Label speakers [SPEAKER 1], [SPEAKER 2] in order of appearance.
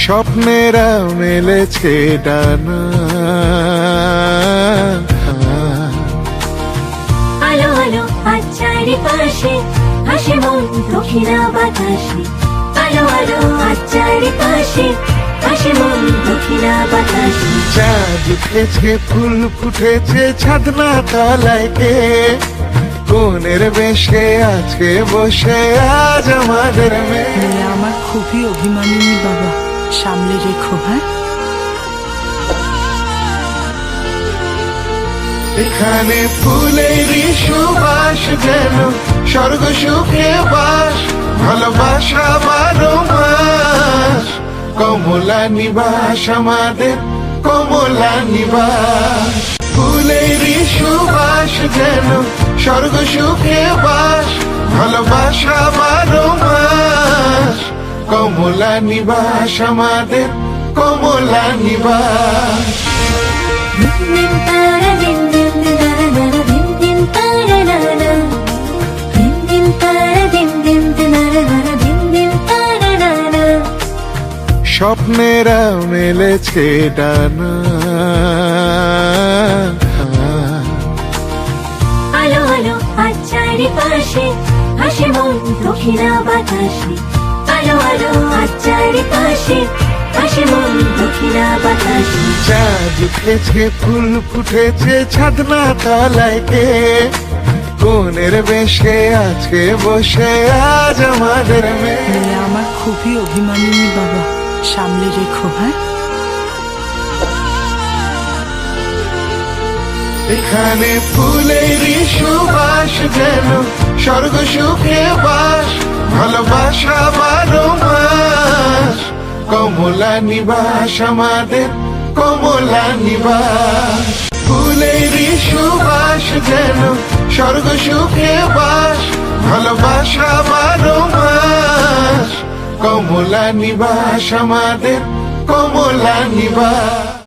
[SPEAKER 1] স্বপ্নেরা মেলেছে ডানা।
[SPEAKER 2] আলো আলো আজ চারিপাশে হাসে মন দক্ষিণা বাতাসে। আলো আলো আজ চারিপাশে হাসে মন দক্ষিণা বাতাসে।
[SPEAKER 1] চাঁদ উঠেছে, ফুল ফুটেছে, ছাদনা তলায় কে কোনের বেশে আছে বসে আজ আমাদের মেয়ে।
[SPEAKER 3] মেয়ে আমার খুবই অভিমানিনী বাবা, সামলে রেখো। হ্যাঁ,
[SPEAKER 1] এখানে ফুলেরই সুবাস যেন স্বর্গ সুখে বাস, ভালোবাসা 12 মাস। কমলা নিবাস আমাদের, কমলা নিবাস। ফুলেরই সুবাস যেন স্বর্গ সুখে বাস, ভালোবাসা 12 মাস। কমলা নিবাস আমাদের, কমলা নিবাস।
[SPEAKER 2] দিন দিন তারা দিন দিন দারা দারা দিন দিন তারা দারা দিন দিন তারা দিন দিন দারা দারা দিন দিন তারা দারা।
[SPEAKER 1] স্বপ্নেরা মেলেছে ডানা।
[SPEAKER 2] আলো আলো আজ চারিপাশে হাসে মন দক্ষিণা বাতাসে। আলো আলো আজ চারিপাশে হাসে মন দক্ষিণা বাতাসে।
[SPEAKER 1] চাঁদ উঠেছে, ফুল ফুটেছে, ছাদনা তলায় কে কোনের বেশে আছে বসে আজ আমাদের মেয়ে।
[SPEAKER 3] মেয়ে আমার খুবই অভিমানিনী বাবা, সামলে রেখো। হ্যাঁ,
[SPEAKER 1] এখানে ফুলেরই সুবাস যেন স্বর্গ সুখে বাস, ভালোবাসা 12 মাস। কমলা নিবাস আমাদের, কমলা নিবাস। ফুলেরই সুবাস যেন স্বর্গ সুখে বাস, ভালোবাসা 12 মাস। কমলা নিবাস আমাদের, কমলা নিবাস।